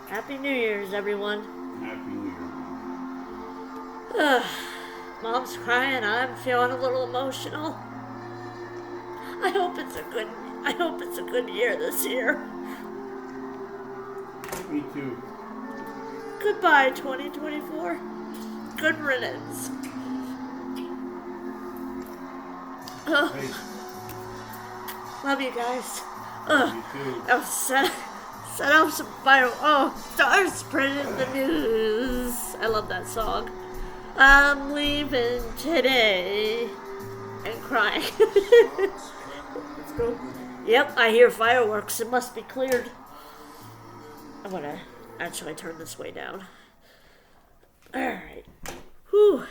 Happy New Year's, everyone. Happy New Year. Ugh, Mom's crying. I'm feeling a little emotional. I hope it's a good. I hope it's a good year this year. Me too. Goodbye, 2024. Good riddance. Ugh, Hey, love you guys. love Ugh, you too. I'll set off some fire. Oh, stars spread in the news. I love that song. I'm leaving today and crying. Let's go. Yep, I hear fireworks. It must be cleared. I'm gonna actually turn this way down. Alright. Whew.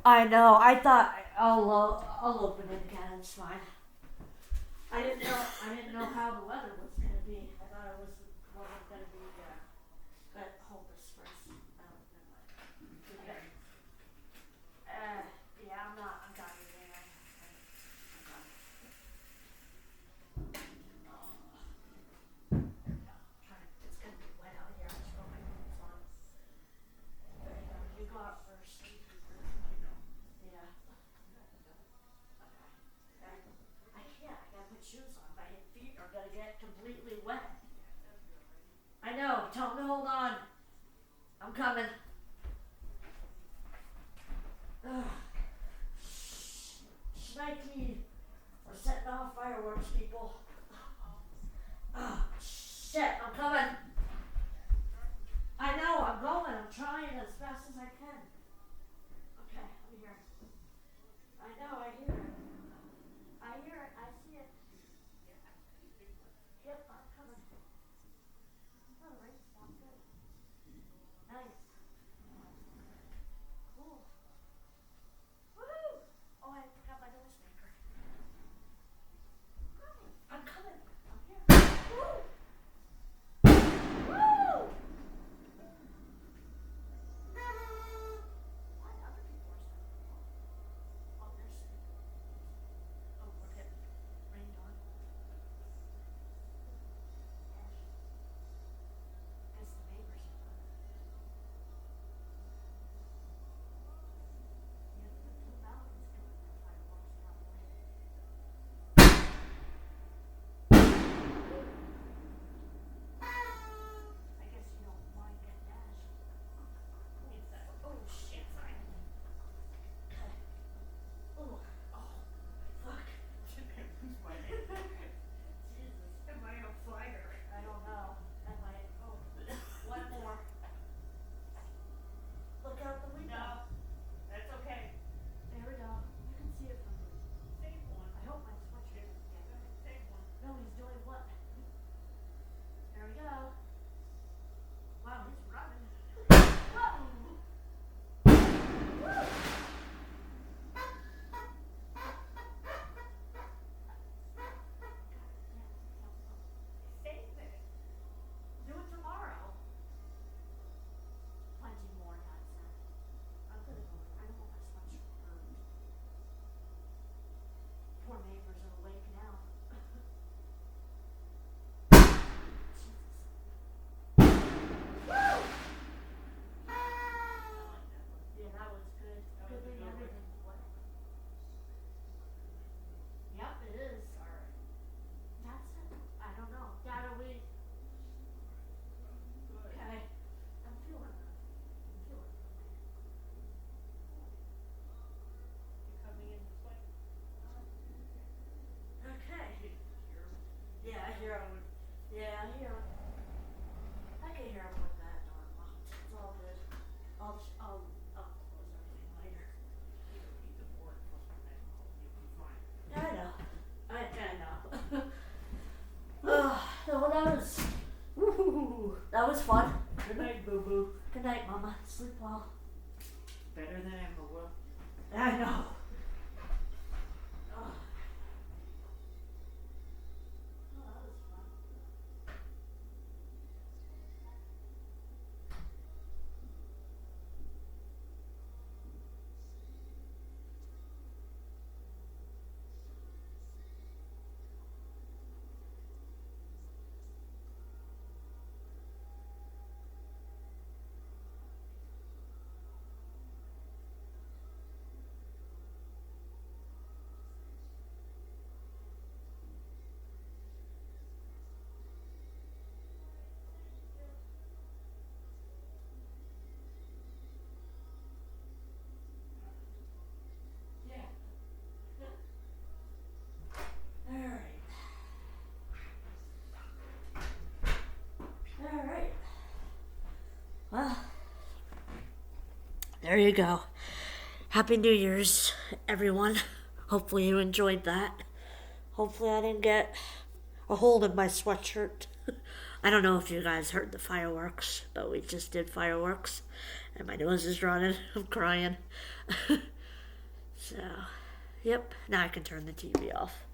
I know. I thought I'll open it again. It's fine. I didn't know how the weather was gonna be. I thought it wasn't gonna be. But hold this first. Okay. Yeah, I'm not. I'm not even there. It's gonna be wet out here. I should put my boots on. There you go. You go out first. Yeah. Okay. I can't. I gotta put shoes on. My feet are gonna get completely wet. I know. Tell me to hold on. I'm coming. Ugh. Schnikey. We're setting off fireworks, people. Oh, shit. I'm coming. I know. I'm going. I'm trying as fast as I can. Okay. I'm here. I know. I hear it. I hear it. I see it. Yep. I'm coming. Oh, the rain stopped good. Nice. Cool. Woo! Oh, I forgot my nose maker. I'm coming. I'm here. Woo! Woo! What? Other people are saying. Oh, they're saying. Oh, we're getting rained on. Gosh. Guess the neighbors are done. Yeah, the Blue Mountain's doing their fireworks probably. I guess you don't mind getting dashed. Oh, shit. Sorry. Okay. Oh. Oh. Fuck. Jesus. Am I on fire? I don't know. I might. Oh. One more. Look out the window. No, that's okay. There we go. You can see it from here. Save one. I hope my sweatshirt doesn't get Go it. ahead, save one. No, he's doing what? There we go. Wow, he's running. Whoa! Woo! Save it. Do it tomorrow. Plenty more nonsense. I'm gonna go. I don't want my sweatshirt burned. Poor neighbors are awake now. Jesus. Woo! Yeah, that was good. That Good was a thing good one. everything's wet. Yep, it is. Sorry. That's it. I don't know. Dad, are we? Good. Okay. I'm feeling good. You coming in this way? Okay. Did you hear me? Yeah, I hear him. Yeah, I hear him. I can hear him with that door locked. It's all good. I'll close everything later. You don't need the board plus one that. You'll be fine. I know. I know. Well, that was fun. Good night, boo boo. Good night, Mama. Sleep well. Better than ever, Will. I know. Ugh. Oh, that was fun. there you go. Happy New Year's, everyone. Hopefully you enjoyed that. Hopefully I didn't get a hole in my sweatshirt. I don't know if you guys heard the fireworks, but we just did fireworks. And my nose is running. I'm crying. So, yep. Now I can turn the TV off.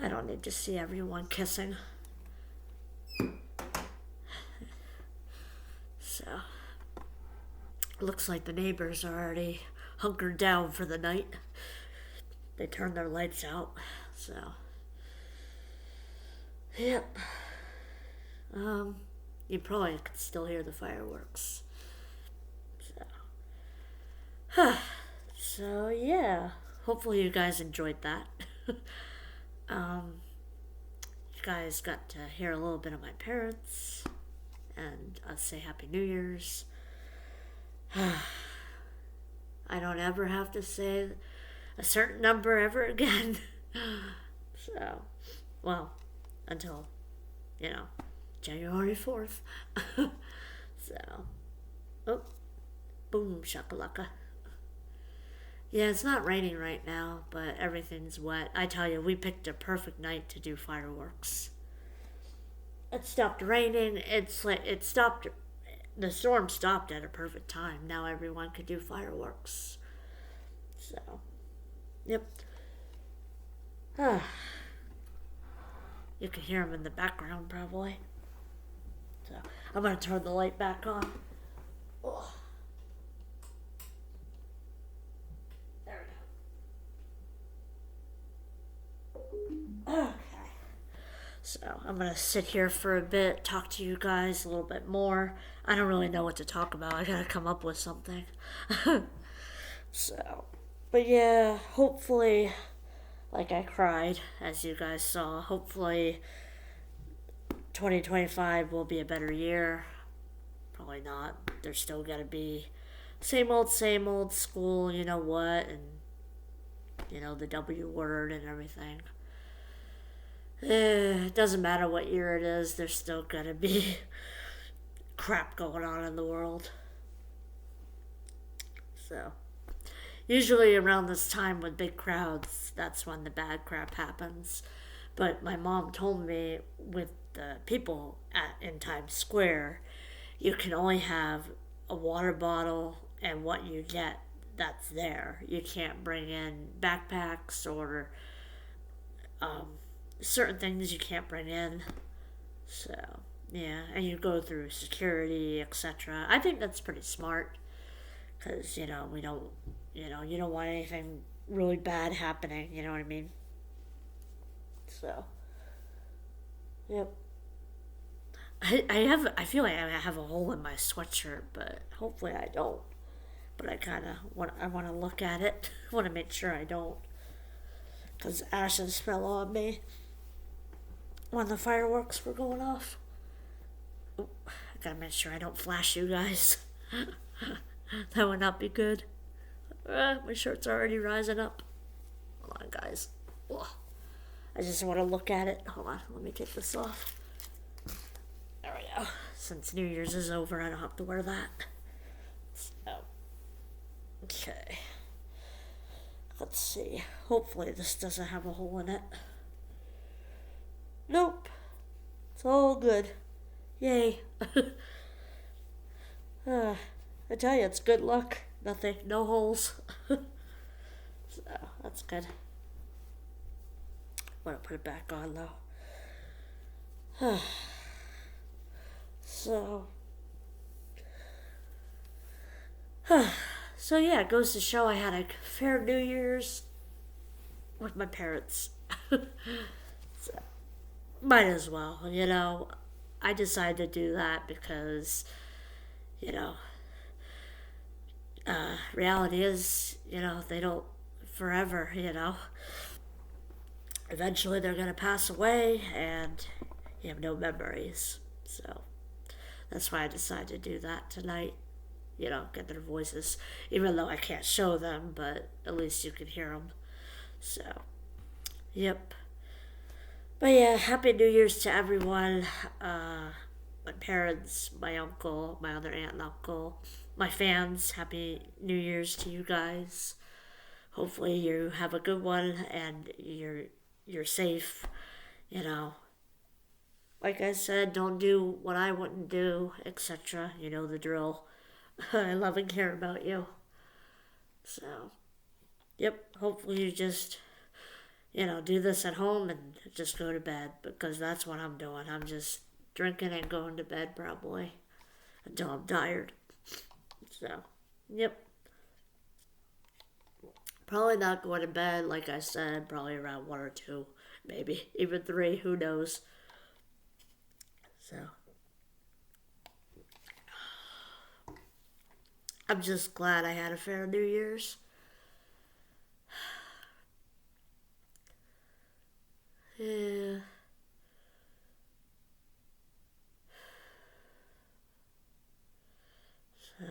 I don't need to see everyone kissing. So, looks like the neighbors are already hunkered down for the night. They turned their lights out. So, yep. You probably could still hear the fireworks. So, so yeah. Hopefully you guys enjoyed that. You guys got to hear a little bit of my parents and us say Happy New Year's. I don't ever have to say a certain number ever again. So, well, until, January 4th. So, oh, boom, shakalaka. Yeah, it's not raining right now, but everything's wet. I tell you, we picked a perfect night to do fireworks. It stopped raining. The storm stopped at a perfect time. Now everyone could do fireworks. So, yep. You can hear them in the background probably. So, I'm going to turn the light back on. Oh. There we go. Okay. So, I'm going to sit here for a bit, talk to you guys a little bit more. I don't really know what to talk about. I got to come up with something. So, but yeah, hopefully, like I cried, as you guys saw, hopefully 2025 will be a better year. Probably not. There's still got to be same old school, you know what, and, the W word and everything. It doesn't matter what year it is, there's still got to be crap going on in the world. So, usually around this time with big crowds, that's when the bad crap happens. But my mom told me with the people in Times Square, you can only have a water bottle and what you get that's there. You can't bring in backpacks or certain things you can't bring in. So, yeah, and you go through security, etc. I think that's pretty smart because, we don't, you don't want anything really bad happening, you know what I mean? So, yep. I feel like I have a hole in my sweatshirt, but hopefully I don't. But I want to look at it. I want to make sure I don't. Because ashes fell on me when the fireworks were going off. Ooh, I gotta make sure I don't flash you guys. That would not be good. My shirt's already rising up. Hold on, guys. Ugh. I just want to look at it. Hold on, let me take this off. There we go. Since New Year's is over, I don't have to wear that. So, okay. Let's see. Hopefully this doesn't have a hole in it. Nope. It's all good. Yay. I tell you, it's good luck. Nothing, no holes. So, that's good. I want to put it back on though. So yeah, it goes to show I had a fair New Year's with my parents. So, might as well, I decided to do that because, reality is, they don't forever, Eventually they're going to pass away and you have no memories. So that's why I decided to do that tonight. Get their voices. Even though I can't show them, but at least you can hear them. So, yep. But yeah, Happy New Year's to everyone. my parents, my uncle, my other aunt and uncle, my fans. Happy New Year's to you guys. Hopefully you have a good one and you're safe. You know, like I said, don't do what I wouldn't do, etc. You know the drill. I love and care about you. So, yep. Hopefully you just do this at home and just go to bed because that's what I'm doing. I'm just drinking and going to bed probably until I'm tired. So, yep. Probably not going to bed, like I said, probably around 1 or 2, maybe even 3, who knows. So, I'm just glad I had a fair New Year's. Yeah. So,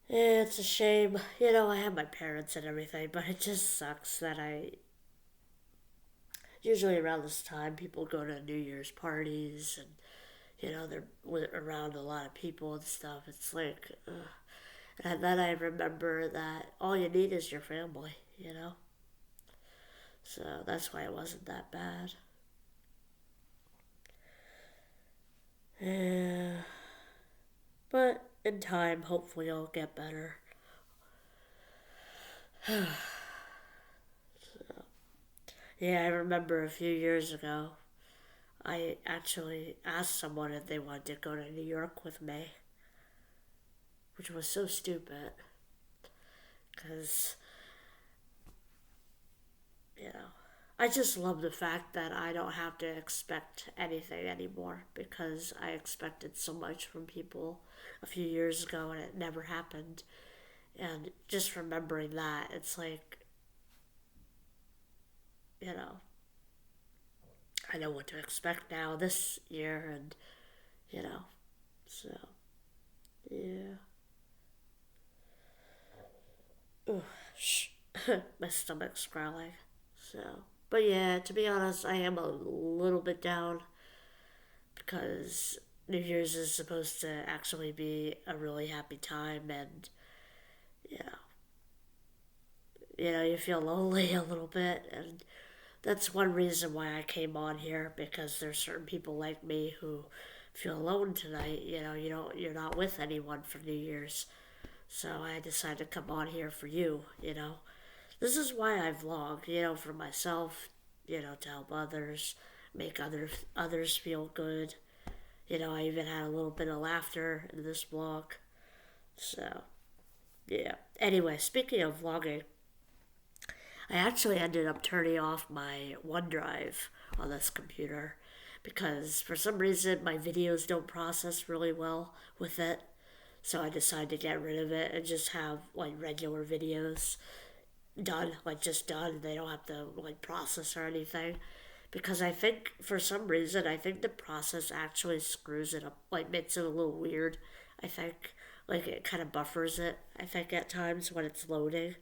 yeah, it's a shame. I have my parents and everything, but it just sucks that usually around this time, people go to New Year's parties and, they're around a lot of people and stuff. It's like, ugh. And then I remember that all you need is your family. So that's why it wasn't that bad. Yeah. But in time, hopefully it'll get better. Yeah, I remember a few years ago, I actually asked someone if they wanted to go to New York with me, which was so stupid. Because, you know, I just love the fact that I don't have to expect anything anymore because I expected so much from people a few years ago and it never happened. And just remembering that, it's like, you know, I know what to expect now this year and, you know, so, yeah. Ugh, shh. My stomach's growling. So, but yeah, to be honest, I am a little bit down because New Year's is supposed to actually be a really happy time, and you know, you feel lonely a little bit, and that's one reason why I came on here because there's certain people like me who feel alone tonight. You're not with anyone for New Year's, so I decided to come on here for you. This is why I vlog. For myself. To help others, make others feel good. I even had a little bit of laughter in this vlog. So, yeah. Anyway, speaking of vlogging, I actually ended up turning off my OneDrive on this computer because for some reason my videos don't process really well with it. So I decided to get rid of it and just have like regular videos done, like just done. They don't have to like process or anything. Because I think for some reason I think the process actually screws it up, like makes it a little weird. I think like it kind of buffers it. I think at times when it's loading,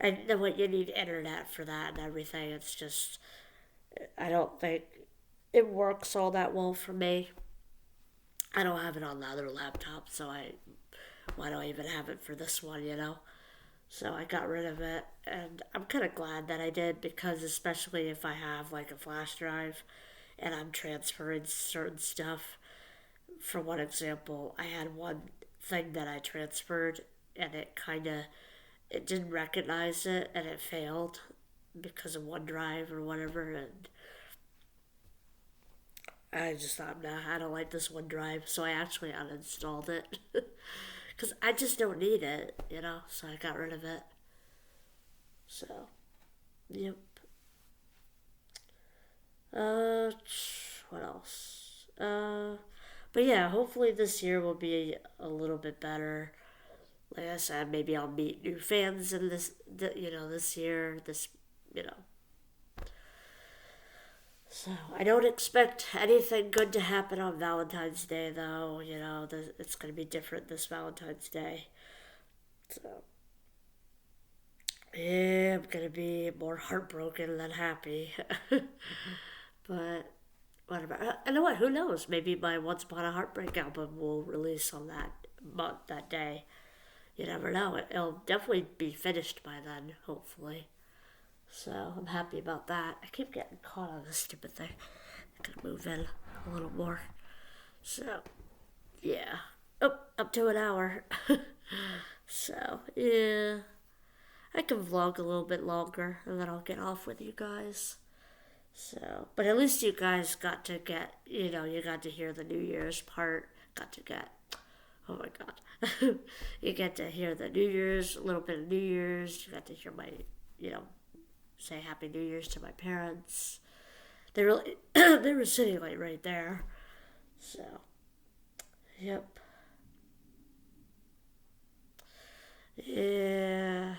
and then when you need internet for that and everything, it's just I don't think it works all that well for me. I don't have it on the other laptop, so why do I even have it for this one? So I got rid of it, and I'm kind of glad that I did because, especially if I have like a flash drive and I'm transferring certain stuff. For one example, I had one thing that I transferred, and it didn't recognize it, and it failed because of OneDrive or whatever, and I just thought, nah, I don't like this OneDrive, so I actually uninstalled it. Because I just don't need it. So I got rid of it. So, yep. Uh, what else? But yeah, hopefully this year will be a little bit better. Like I said, maybe I'll meet new fans in this year. You know. So I don't expect anything good to happen on Valentine's Day, though. It's gonna be different this Valentine's Day. So Yeah, I'm gonna be more heartbroken than happy. But what about? You know what? Who knows? Maybe my Once Upon a Heartbreak album will release on that month, that day. You never know. It'll definitely be finished by then, hopefully. So I'm happy about that. I keep getting caught on this stupid thing. I gotta move in a little more. So yeah, up to an hour. So yeah, I can vlog a little bit longer, and then I'll get off with you guys. So, but at least you guys got to get, you got to hear the New Year's part. Got to get, oh my God, you get to hear the New Year's, a little bit of New Year's. You got to hear my, you know, say Happy New Year's to my parents. They really, they were sitting like right there. So, yep, yeah.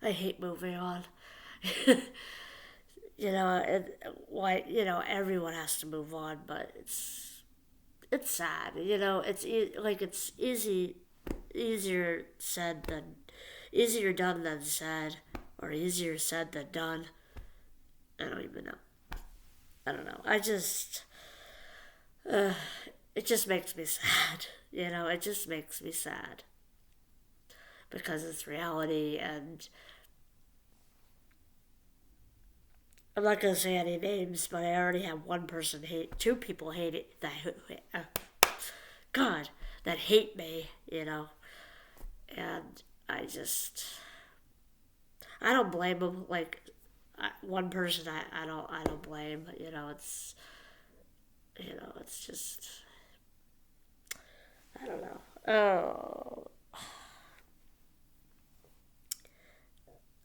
I hate moving on. Why everyone has to move on, but it's sad. It's easier said than easier done than said, or easier said than done. I don't even know. I don't know. Uh, it just makes me sad. It just makes me sad because it's reality, and I'm not gonna say any names, but I already have one person two people hate it God, that hate me, and I don't blame them. Like, one person, I don't blame. It's just, I don't know. Oh,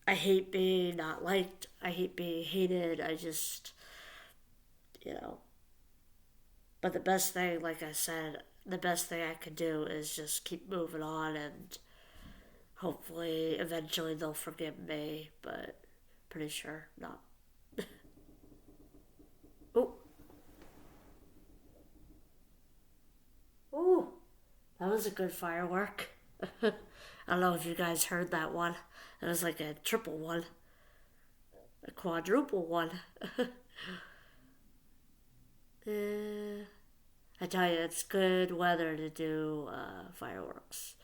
I hate being not liked. I hate being hated. You know. But the best thing, like I said, the best thing I could do is just keep moving on, and hopefully eventually they'll forgive me, but pretty sure not. Oh, ooh, that was a good firework. I don't know if you guys heard that one. It was like a triple one, a quadruple one. uh, I tell you, it's good weather to do fireworks.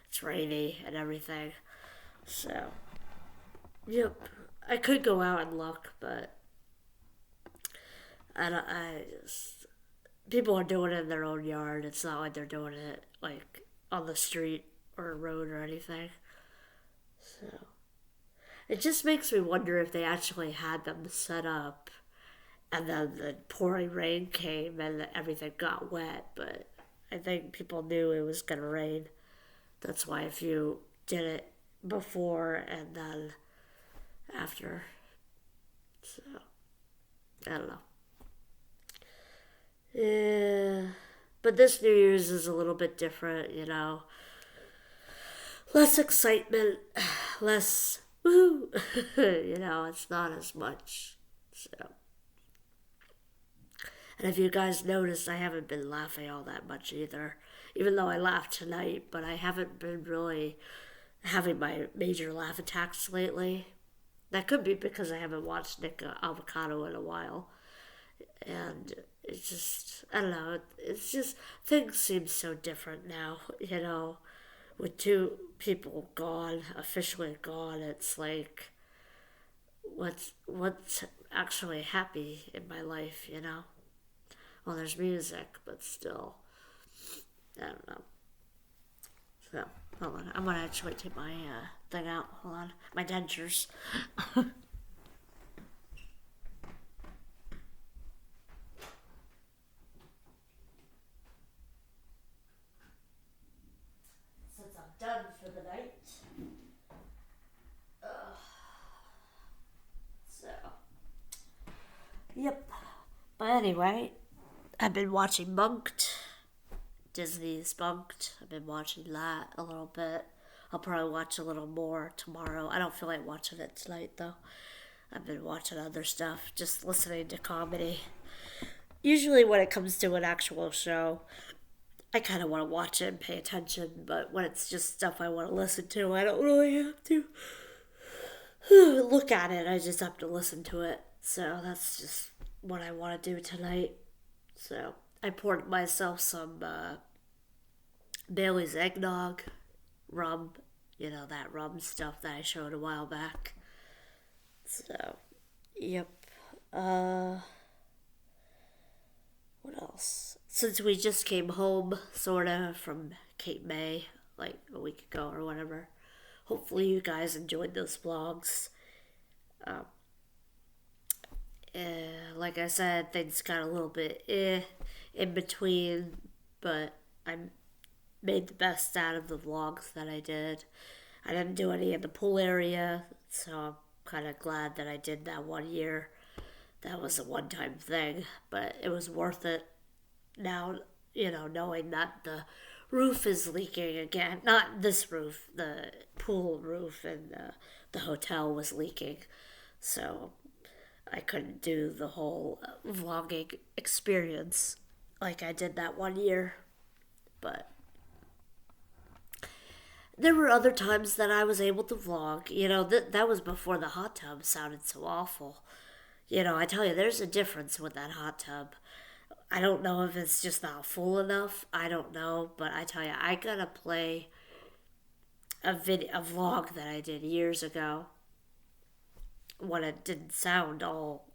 It's rainy and everything. So, yep. I could go out and look, but I don't. I just people are doing it in their own yard. It's not like they're doing it like on the street or a road or anything. So it just makes me wonder if they actually had them set up, and then the pouring rain came and everything got wet. But I think people knew it was gonna rain. That's why if you did it before and then after, so I don't know. Yeah, but this New Year's is a little bit different, Less excitement, less woo. It's not as much. So, and if you guys noticed, I haven't been laughing all that much either. Even though I laughed tonight, but I haven't been really having my major laugh attacks lately. That could be because I haven't watched Nick Avocado in a while. And it's just, I don't know, it's just, things seem so different now, with two people gone, officially gone. It's like, what's actually happy in my life. Well, there's music, but still, I don't know. So, hold on. I'm gonna actually take my thing out. Hold on. My dentures. Since I'm done for the night. So, yep. But anyway, I've been watching Bunked. Disney's Bunked. I've been watching that a little bit. I'll probably watch a little more tomorrow. I don't feel like watching it tonight though. I've been watching other stuff, just listening to comedy. Usually when it comes to an actual show, I kind of want to watch it and pay attention, but when it's just stuff I want to listen to, I don't really have to look at it. I just have to listen to it. So that's just what I want to do tonight. So I poured myself some Bailey's eggnog, rum, that rum stuff that I showed a while back. So, yep. What else? Since we just came home, sorta, from Cape May, like a week ago or whatever, hopefully you guys enjoyed those vlogs. Like I said, things got a little bit in between, but I made the best out of the vlogs that I did. I didn't do any in the pool area, so I'm kind of glad that I did that one year. That was a one-time thing, but it was worth it now, knowing that the roof is leaking again. Not this roof, the pool roof and the hotel was leaking. So I couldn't do the whole vlogging experience like I did that one year. But there were other times that I was able to vlog. That was before the hot tub sounded so awful. I tell you, there's a difference with that hot tub. I don't know if it's just not full enough. I don't know, but I tell you, I gotta play a vlog that I did years ago when it didn't sound all,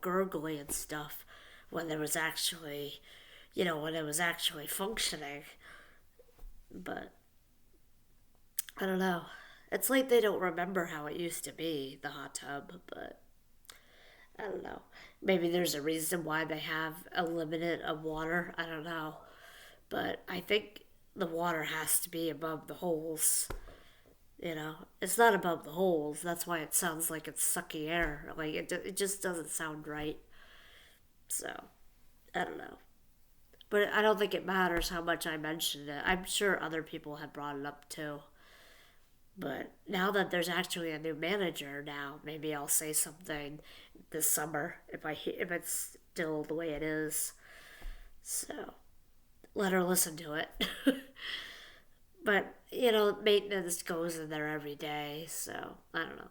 gurgly and stuff. When there was actually, when it was actually functioning. But I don't know. It's like they don't remember how it used to be, the hot tub, but I don't know. Maybe there's a reason why they have a limit of water. I don't know. But I think the water has to be above the holes. It's not above the holes. That's why it sounds like it's sucking air. Like, it just doesn't sound right. So, I don't know. But I don't think it matters how much I mentioned it. I'm sure other people have brought it up too. But now that there's actually a new manager now, maybe I'll say something this summer if it's still the way it is. So let her listen to it. But maintenance goes in there every day, so I don't know.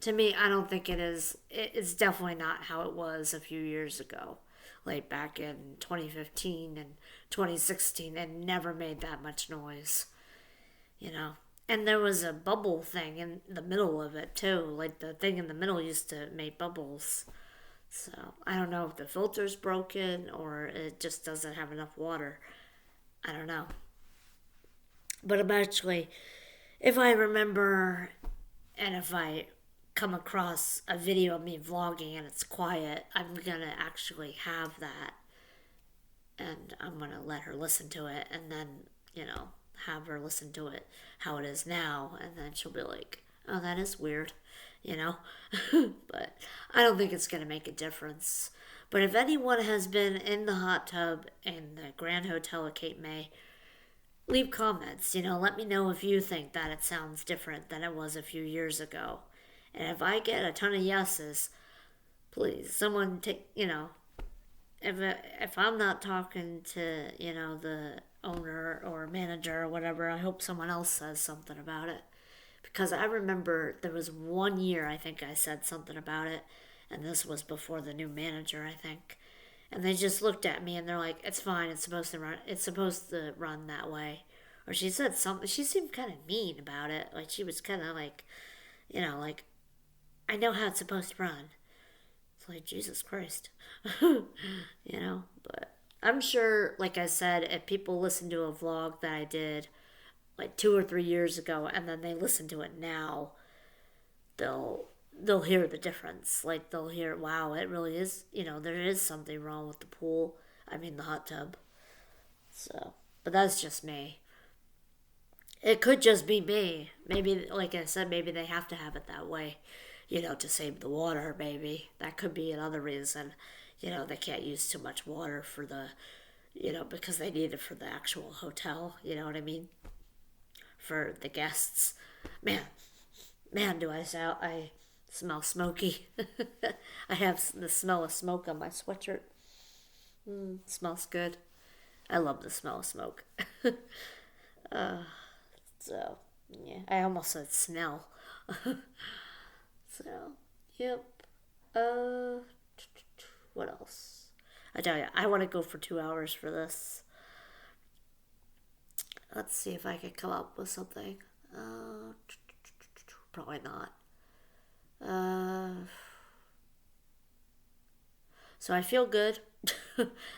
To me, I don't think it is. It's definitely not how it was a few years ago, like back in 2015 and 2016, and never made that much noise. you know. And there was a bubble thing in the middle of it too. Like the thing in the middle used to make bubbles. So I don't know if the filter's broken or it just doesn't have enough water. I don't know. But I'm actually, if I remember and if I come across a video of me vlogging and it's quiet, I'm going to actually have that. And I'm going to let her listen to it and then, have her listen to it how it is now. And then she'll be like, oh, that is weird, But I don't think it's going to make a difference. But if anyone has been in the hot tub in the Grand Hotel at Cape May, leave comments. Let me know if you think that it sounds different than it was a few years ago. And if I get a ton of yeses, please, someone take, if I'm not talking to, the owner or manager or whatever, I hope someone else says something about it. Because I remember there was 1 year I think I said something about it, and this was before the new manager, I think. And they just looked at me and they're like, it's fine, it's supposed to run that way. Or she said something, she seemed kind of mean about it. Like she was kind of like, like, I know how it's supposed to run. It's like, Jesus Christ. But I'm sure, like I said, if people listen to a vlog that I did like 2 or 3 years ago and then they listen to it now, they'll hear the difference. Like they'll hear, wow, it really is, there is something wrong with the pool. I mean the hot tub. So, but that's just me. It could just be me. Maybe, like I said, maybe they have to have it that way, to save the water, maybe. That could be another reason. They can't use too much water for the, because they need it for the actual hotel, you know what I mean? For the guests. Man, do I smell smoky. I have the smell of smoke on my sweatshirt. Smells good. I love the smell of smoke. So, yeah, I almost said smell. So, yep. Uh, what else? I tell you, I want to go for 2 hours for this. Let's see if I can come up with something. Uh, Probably not. Uh, so I feel good.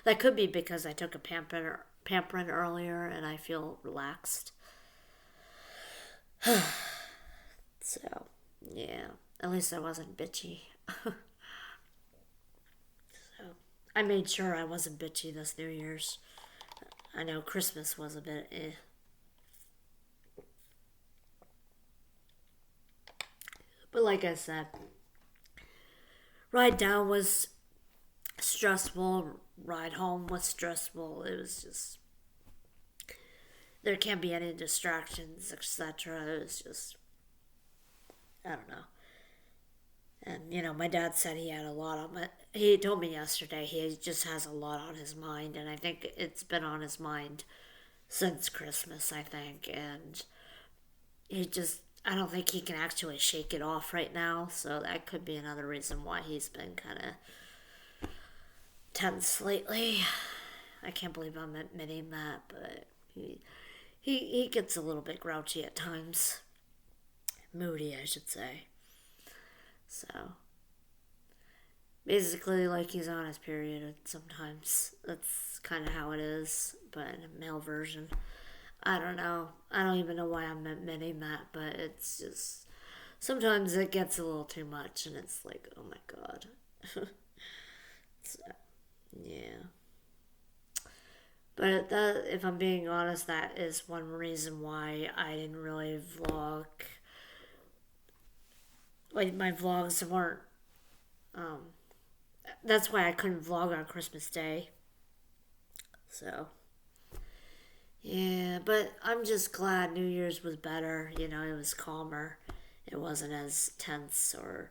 That could be because I took a pamperin earlier and I feel relaxed. So, yeah. At least I wasn't bitchy. So, I made sure I wasn't bitchy this New Year's. I know Christmas was a bit eh. But like I said, ride down was stressful, ride home was stressful. It was just, there can't be any distractions, etc. It was just, I don't know. And, my dad said he had a lot on it. He told me yesterday he just has a lot on his mind, and I think it's been on his mind since Christmas, I think. And I don't think he can actually shake it off right now, so that could be another reason why he's been kind of tense lately. I can't believe I'm admitting that, but he gets a little bit grouchy at times. Moody, I should say. So, basically, like he's on his period sometimes. That's kind of how it is, but in a male version. I don't know. I don't even know why I'm admitting that, but it's just. Sometimes it gets a little too much, and it's like, oh my god. So, yeah. But if I'm being honest, that is one reason why I didn't really vlog. Like, my vlogs weren't. Um, that's why I couldn't vlog on Christmas Day. So, yeah, but I'm just glad New Year's was better. It was calmer. It wasn't as tense or,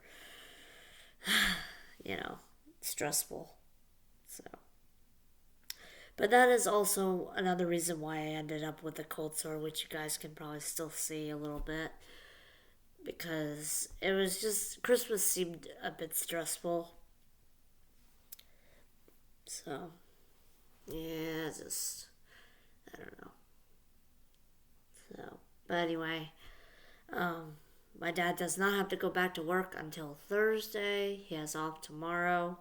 stressful. So, but that is also another reason why I ended up with a cold sore, which you guys can probably still see a little bit. Because it was just, Christmas seemed a bit stressful. So, yeah, I don't know. So, but anyway, my dad does not have to go back to work until Thursday. He has off tomorrow.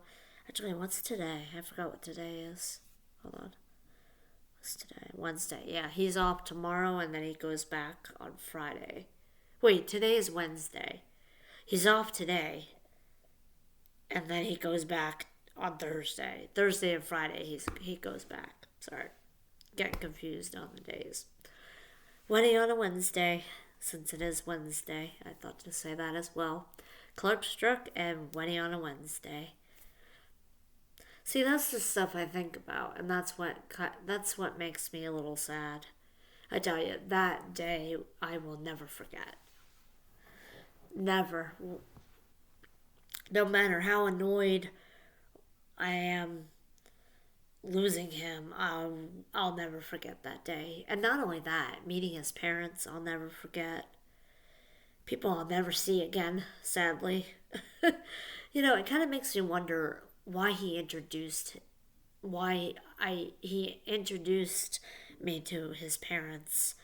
Actually, what's today? I forgot what today is. Hold on. What's today? Wednesday. Yeah, he's off tomorrow and then he goes back on Friday. Wait, today is Wednesday. He's off today and then he goes back on Thursday. Thursday and Friday he goes back. Sorry. Getting confused on the days. Wedding on a Wednesday. Since it is Wednesday, I thought to say that as well. Clarkstruck and wedding on a Wednesday. See, that's the stuff I think about, and that's what makes me a little sad. I tell you, that day I will never forget. Never. No matter how annoyed I am losing him, I'll never forget that day. And not only that, meeting his parents, I'll never forget. People I'll never see again, sadly. It kind of makes me wonder why he introduced me to his parents,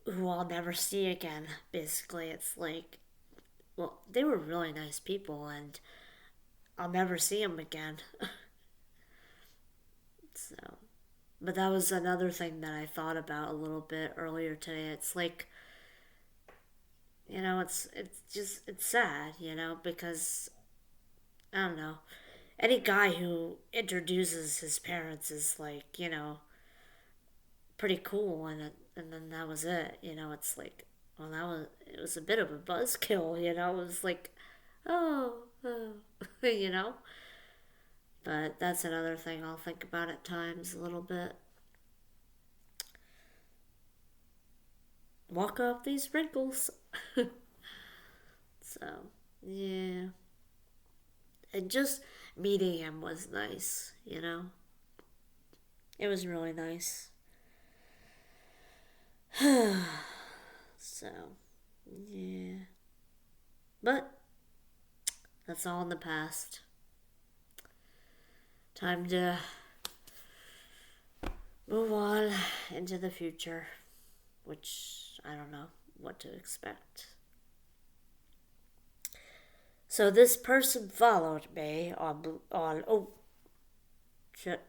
who I'll never see again. Basically, it's like, well, they were really nice people, and I'll never see them again. So, but that was another thing that I thought about a little bit earlier today. It's like, it's sad, because I don't know. Any guy who introduces his parents is like, pretty cool, and then that was it. It's like, well, it was a bit of a buzzkill. It was like, oh. you know. But that's another thing I'll think about at times a little bit. Walk off these wrinkles. So, yeah. And just meeting him was nice. It was really nice. So, yeah. But that's all in the past. Time to move on into the future, which I don't know what to expect. So this person followed me on oh shit.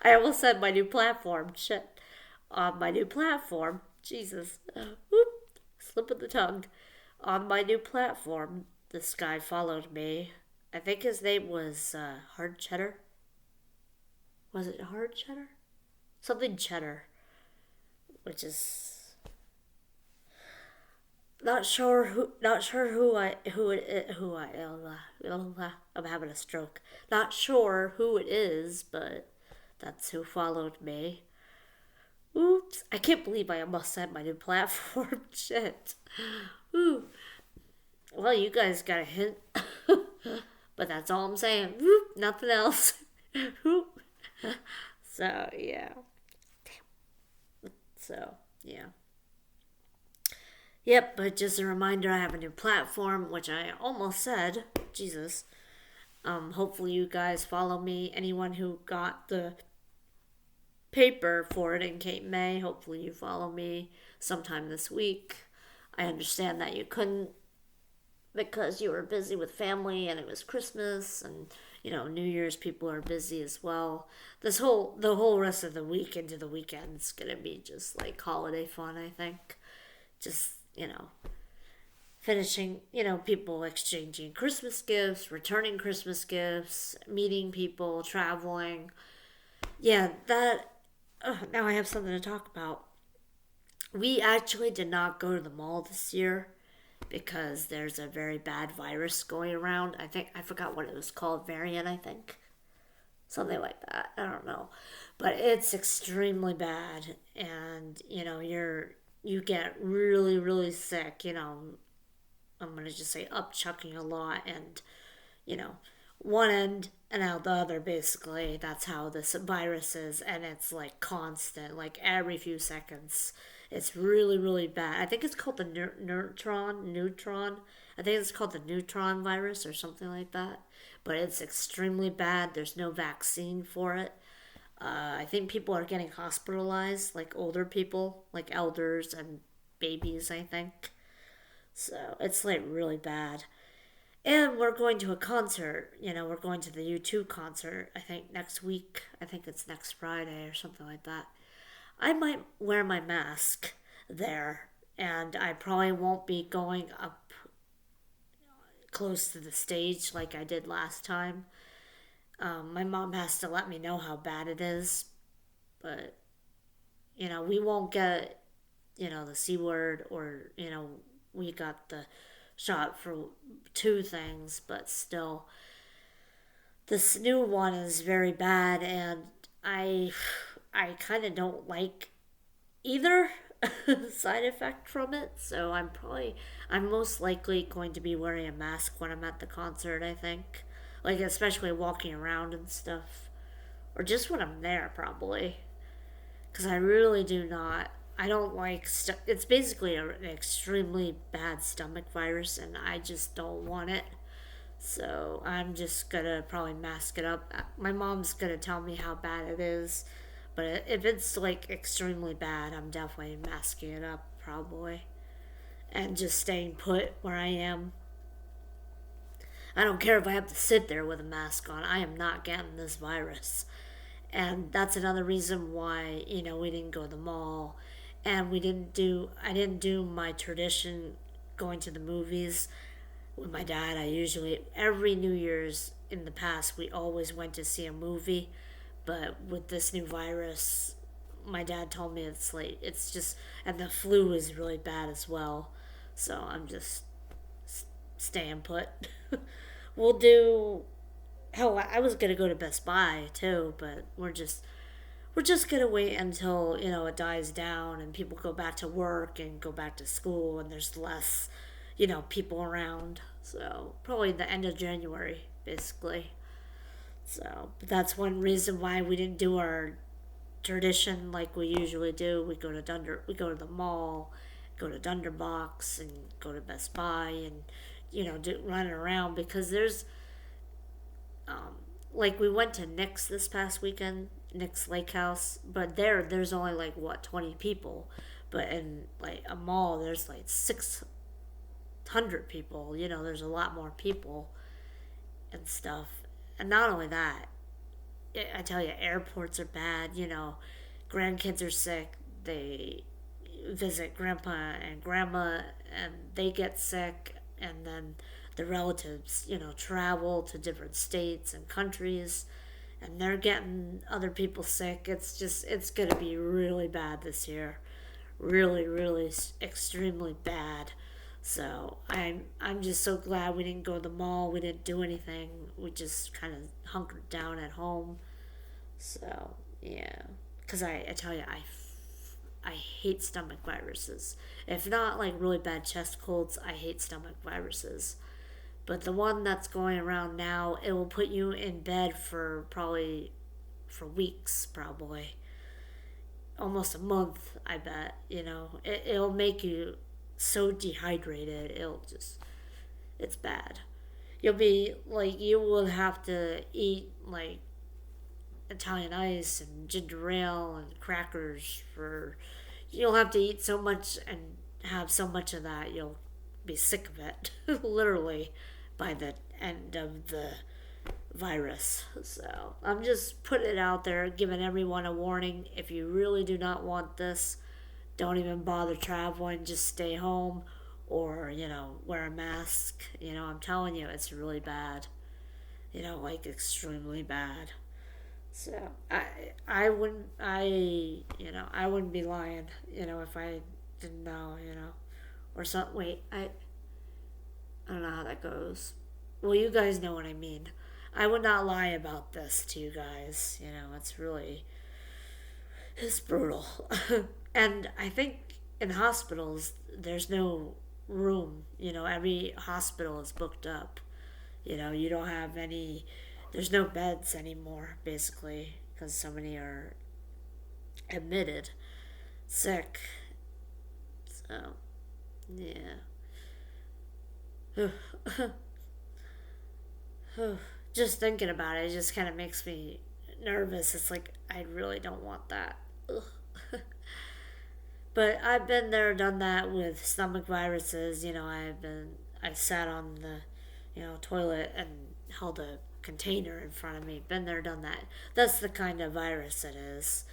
I almost said my new platform. Shit. On my new platform. Jesus. Whoop. Slip of the tongue. On my new platform, this guy followed me. I think his name was Hard Cheddar. Was it Hard Cheddar? Something Cheddar. Which is not sure who I'm having a stroke. Not sure who it is, but that's who followed me. Oops. I can't believe I almost said my new platform. Shit. Ooh. Well, you guys got a hint. But that's all I'm saying. Whoop, nothing else. Whoop. So, yeah. So, yeah. Yep, but just a reminder, I have a new platform, which I almost said. Jesus. Hopefully you guys follow me. Anyone who got the paper for it in Cape May, hopefully you follow me sometime this week. I understand that you couldn't because you were busy with family and it was Christmas and New Year's people are busy as well. The whole rest of the week into the weekend's gonna be just like holiday fun, I think. Just, finishing, people exchanging Christmas gifts, returning Christmas gifts, meeting people, traveling. Yeah, now I have something to talk about. We actually did not go to the mall this year because there's a very bad virus going around. I forgot what it was called, variant, I think. Something like that. I don't know. But it's extremely bad and, you get really, really sick, I'm going to just say upchucking a lot and, one end and out the other, basically. That's how this virus is, and it's like constant, like every few seconds. It's really, really bad. I think it's called the neutron. I think it's called the neutron virus or something like that. But it's extremely bad. There's no vaccine for it. I think people are getting hospitalized, like older people, like elders and babies, I think. So it's like really bad. And we're going to a concert. We're going to the U2 concert, I think next week. I think it's next Friday or something like that. I might wear my mask there, and I probably won't be going up close to the stage like I did last time. My mom has to let me know how bad it is, but, we won't get, the C word or, we got the shot for two things, but still, this new one is very bad, and I kind of don't like either side effect from it, so I'm most likely going to be wearing a mask when I'm at the concert, I think. Like, especially walking around and stuff. Or just when I'm there, probably. Because I really do not. I don't like. It's basically an extremely bad stomach virus, and I just don't want it. So I'm just gonna probably mask it up. My mom's gonna tell me how bad it is. But if it's like extremely bad, I'm definitely masking it up, probably. And just staying put where I am. I don't care if I have to sit there with a mask on. I am not getting this virus. And that's another reason why, we didn't go to the mall. And I didn't do my tradition going to the movies with my dad. Every New Year's in the past, we always went to see a movie. But with this new virus, my dad told me it's just, and the flu is really bad as well. So I'm just staying put. We'll do. Hell, I was gonna go to Best Buy too, but we're just gonna wait until it dies down and people go back to work and go back to school and there's less, people around. So probably the end of January, basically. So, but that's one reason why we didn't do our tradition like we usually do. We go to the mall, go to Dunderbox, and go to Best Buy, and run around because there's um, like we went to Nick's this past weekend, Nick's Lake House, but there's only like what 20 people, but in like a mall there's like 600 people. There's a lot more people and stuff, and not only that, I tell you, airports are bad. Grandkids are sick. They visit grandpa and grandma, and they get sick, and then the relatives, travel to different states and countries, and they're getting other people sick. It's gonna be really bad this year, really, really extremely bad. So I'm just so glad we didn't go to the mall. We didn't do anything. We just kind of hunkered down at home. So yeah, because I tell you, I hate stomach viruses. If not like really bad chest colds, I hate stomach viruses. But the one that's going around now, it will put you in bed for weeks, probably almost a month. I bet it'll make you so dehydrated. It's bad. You'll be like you will have to eat like Italian ice and ginger ale and crackers for. You'll have to eat so much and have so much of that you'll be sick of it, literally, by the end of the virus. So I'm just putting it out there, giving everyone a warning. If you really do not want this, don't even bother traveling. Just stay home, or wear a mask. I'm telling you, it's really bad. Like extremely bad. So I wouldn't be lying, if I didn't know, or something. Wait, I don't know how that goes. Well, you guys know what I mean. I would not lie about this to you guys. It's brutal. And I think in hospitals there's no room. Every hospital is booked up. You don't have any. There's no beds anymore, basically, because so many are admitted sick. So, yeah. Just thinking about it just kind of makes me nervous. It's like, I really don't want that. Ugh. But I've been there, done that with stomach viruses. I sat on the, toilet and held a container in front of me. Been there, done that. That's the kind of virus it is.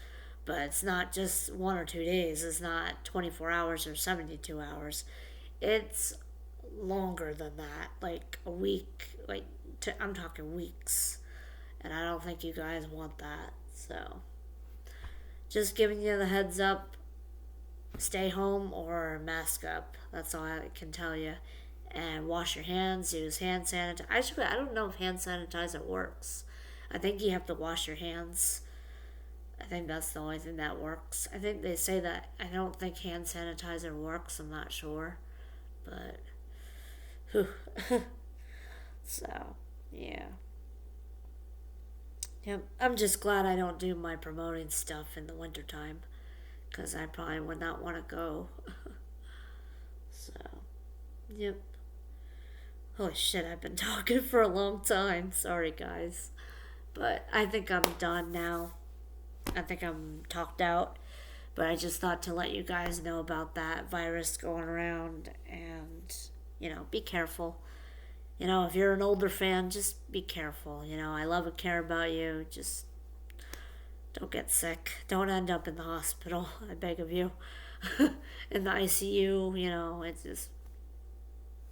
But it's not just 1 or 2 days. It's not 24 hours or 72 hours. It's longer than that. Like a week. I'm talking weeks. And I don't think you guys want that. So, just giving you the heads up. Stay home or mask up. That's all I can tell you. And wash your hands. Use hand sanitizer. Actually, I don't know if hand sanitizer works. I think you have to wash your hands. I think that's the only thing that works. I think they say that. I don't think hand sanitizer works. I'm not sure. But, whew. So, yeah. Yep. I'm just glad I don't do my promoting stuff in the wintertime. Because I probably would not want to go. So, yep. Holy shit, I've been talking for a long time. Sorry, guys. But I think I'm done now. I think I'm talked out. But I just thought to let you guys know about that virus going around. And, be careful. If you're an older fan, just be careful. I love and care about you. Just don't get sick. Don't end up in the hospital. I beg of you. In the ICU, it's just